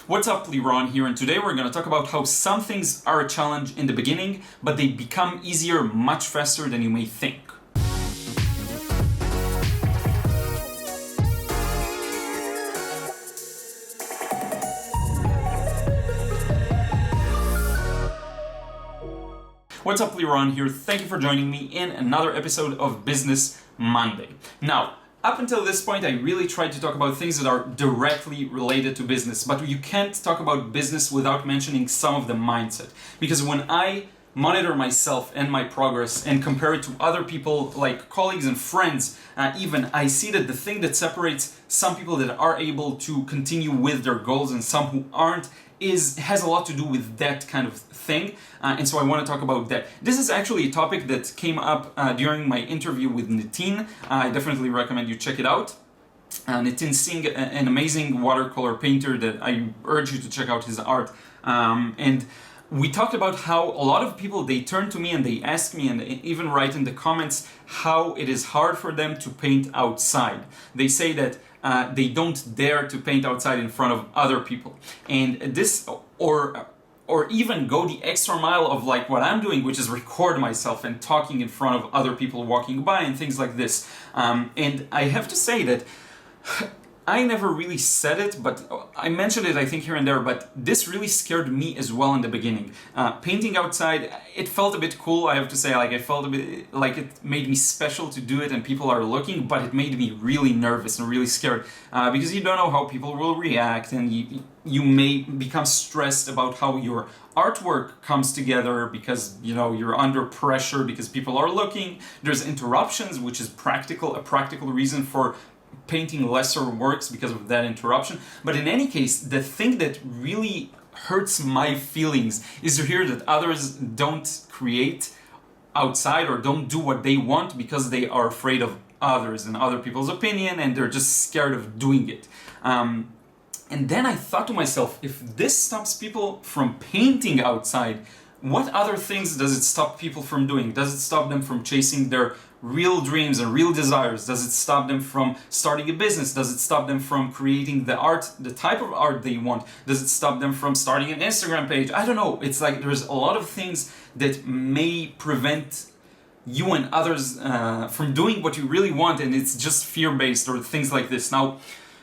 What's up, Liron here, and today we're going to talk about how some things are a challenge in the beginning, but they become easier much faster than you may think. What's up, Liron here. Thank you for joining me in another episode of Business Monday. Now, up until this point, I really tried to talk about things that are directly related to business, but you can't talk about business without mentioning some of the mindset. Because when I monitor myself and my progress and compare it to other people like colleagues and friends, even I see that the thing that separates some people that are able to continue with their goals and some who aren't has a lot to do with that kind of thing, and so I want to talk about that. This is actually a topic that came up during my interview with Nitin. I definitely recommend you check it out. Nitin Singh, an amazing watercolor painter that I urge you to check out his art. And we talked about how a lot of people, they turn to me and they ask me and they even write in the comments how it is hard for them to paint outside. They say that they don't dare to paint outside in front of other people. And this, or even go the extra mile of like what I'm doing, which is record myself and talking in front of other people walking by and things like this. And I have to say that I never really said it, but I mentioned it I think here and there, but this really scared me as well in the beginning. Painting outside, it felt a bit cool, I have to say. Like, I felt a bit like it made me special to do it and people are looking, but it made me really nervous and really scared because you don't know how people will react, and you may become stressed about how your artwork comes together because you're under pressure because people are looking. There's interruptions, which is a practical reason for painting lesser works because of that interruption. But in any case, the thing that really hurts my feelings is to hear that others don't create outside or don't do what they want because they are afraid of others and other people's opinion, and they're just scared of doing it. And then I thought to myself, if this stops people from painting outside, what other things does it stop people from doing? Does it stop them from chasing their real dreams and real desires? Does it stop them from starting a business? Does it stop them from creating the art, the type of art they want? Does it stop them from starting an Instagram page? I don't know. It's like there's a lot of things that may prevent you and others from doing what you really want, and it's just fear-based or things like this. Now,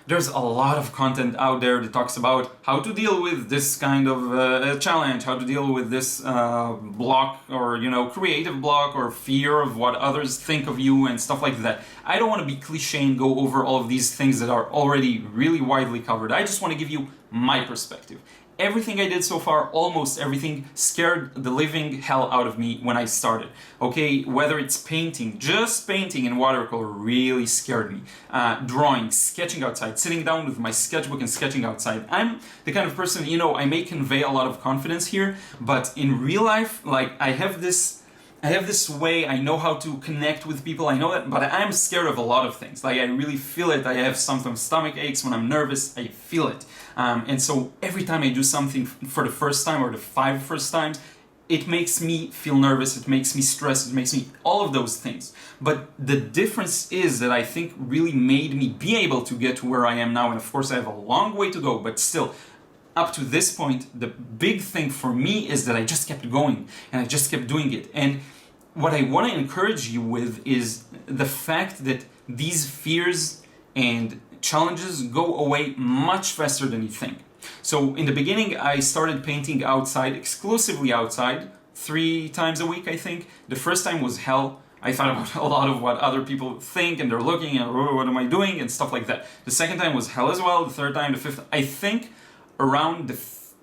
there's a lot of content out there that talks about how to deal with this kind of challenge, how to deal with this block or, creative block or fear of what others think of you and stuff like that. I don't want to be cliche and go over all of these things that are already really widely covered. I just want to give you my perspective. Everything I did so far, almost everything, scared the living hell out of me when I started. Okay, whether it's painting, just painting in watercolor really scared me. Drawing, sketching outside, sitting down with my sketchbook and sketching outside. I'm the kind of person, I may convey a lot of confidence here, but in real life, like I have this way, I know how to connect with people, I know that, but I'm scared of a lot of things. Like, I really feel it. I have sometimes stomach aches when I'm nervous, I feel it. And so every time I do something for the first time or the 5 first times, it makes me feel nervous, it makes me stressed, it makes me all of those things. But the difference is that I think really made me be able to get to where I am now, and of course I have a long way to go, but still, up to this point, the big thing for me is that I just kept going, and I just kept doing it. And what I want to encourage you with is the fact that these fears and challenges go away much faster than you think. So in the beginning, I started painting outside, exclusively outside, 3 times a week, I think. The first time was hell. I thought about a lot of what other people think, and they're looking, and what am I doing, and stuff like that. The second time was hell as well. The third time, the fifth, I think around the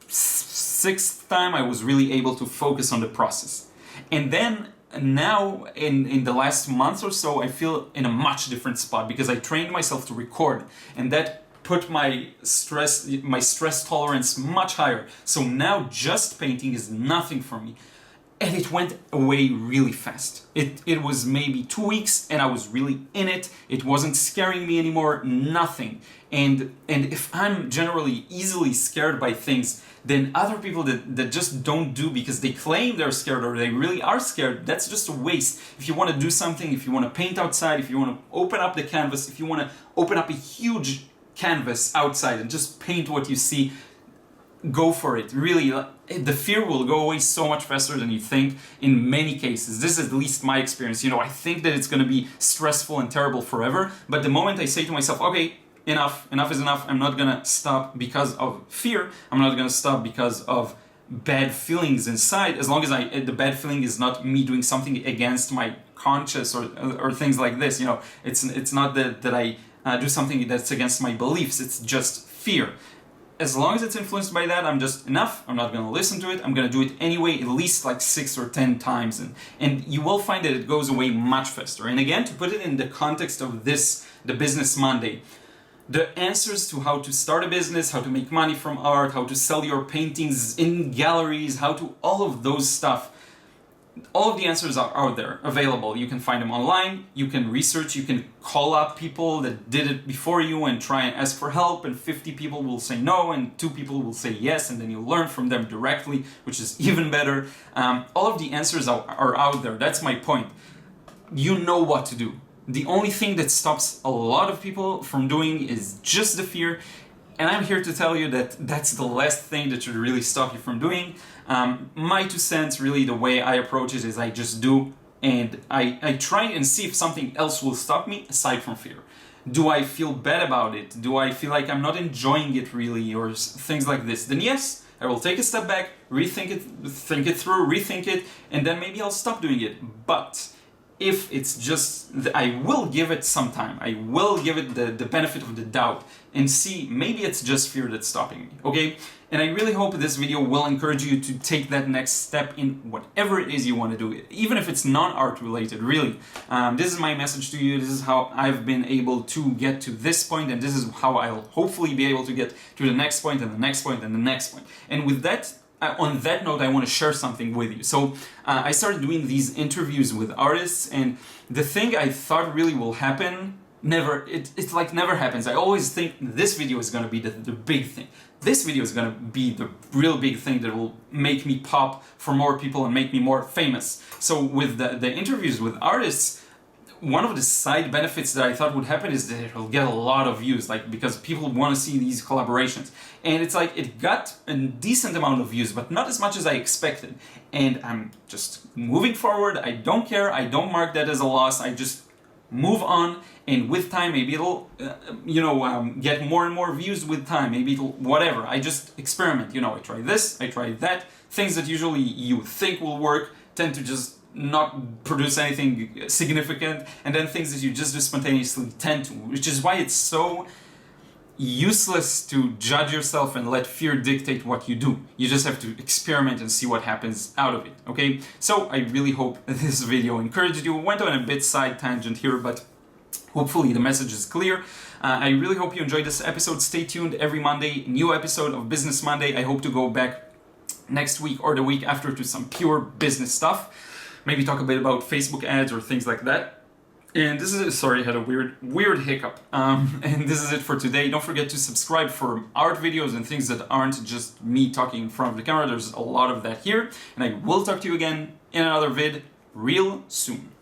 6th time, I was really able to focus on the process. And then now, in the last month or so, I feel in a much different spot because I trained myself to record, and that put my stress tolerance much higher. So now just painting is nothing for me. And it went away really fast. It was maybe 2 weeks and I was really in it. It wasn't scaring me anymore, nothing. And if I'm generally easily scared by things, then other people that just don't do because they claim they're scared or they really are scared, that's just a waste. If you want to do something, if you want to paint outside, if you want to open up the canvas, if you want to open up a huge canvas outside and just paint what you see, go for it. Really, the fear will go away so much faster than you think in many cases. This is at least my experience. I think that it's going to be stressful and terrible forever, but the moment I say to myself, okay, enough is enough, I'm not going to stop because of fear, I'm not going to stop because of bad feelings inside, as long as the bad feeling is not me doing something against my conscience or things like this. It's not that I do something that's against my beliefs, it's just fear. As long as it's influenced by that, I'm just enough, I'm not going to listen to it, I'm going to do it anyway, at least like 6 or 10 times, and you will find that it goes away much faster. And again, to put it in the context of the Business Monday, the answers to how to start a business, how to make money from art, how to sell your paintings in galleries, how to all of those stuff, all of the answers are out there, available. You can find them online, you can research, you can call up people that did it before you and try and ask for help, and 50 people will say no and 2 people will say yes, and then you learn from them directly, which is even better. All of the answers are out there. That's my point. You know what to do. The only thing that stops a lot of people from doing is just the fear, and I'm here to tell you that that's the last thing that should really stop you from doing. My 2 cents, really, the way I approach it is I just do, and I try and see if something else will stop me aside from fear. Do I feel bad about it? Do I feel like I'm not enjoying it really, or things like this? Then yes, I will take a step back, think it through, rethink it, and then maybe I'll stop doing it. But if it's just, I will give it some time. I will give it the benefit of the doubt and see, maybe it's just fear that's stopping me, okay? And I really hope this video will encourage you to take that next step in whatever it is you want to do, even if it's non-art related, really. This is my message to you. This is how I've been able to get to this point, and this is how I'll hopefully be able to get to the next point and the next point and the next point. And with that, on that note, I want to share something with you. So I started doing these interviews with artists, and the thing I thought really will happen, it's like never happens. I always think this video is going to be the big thing. This video is going to be the real big thing that will make me pop for more people and make me more famous. So with the interviews with artists, one of the side benefits that I thought would happen is that it will get a lot of views, because people want to see these collaborations. And it's like, it got a decent amount of views, but not as much as I expected. And I'm just moving forward. I don't care. I don't mark that as a loss. I just move on. And with time, maybe it'll, get more and more views with time. Maybe it'll, whatever. I just experiment. I try this, I try that. Things that usually you think will work tend to just not produce anything significant, and then things that you just do spontaneously tend to, which is why it's so useless to judge yourself and let fear dictate what you do. You just have to experiment and see what happens out of it, okay? So I really hope this video encouraged you. Went on a bit side tangent here, but hopefully the message is clear. I really hope you enjoyed this episode. Stay tuned every Monday, new episode of Business Monday. I hope to go back next week or the week after to some pure business stuff. Maybe talk a bit about Facebook ads or things like that. And this is it. Sorry, I had a weird hiccup. And this is it for today. Don't forget to subscribe for art videos and things that aren't just me talking in front of the camera. There's a lot of that here. And I will talk to you again in another vid real soon.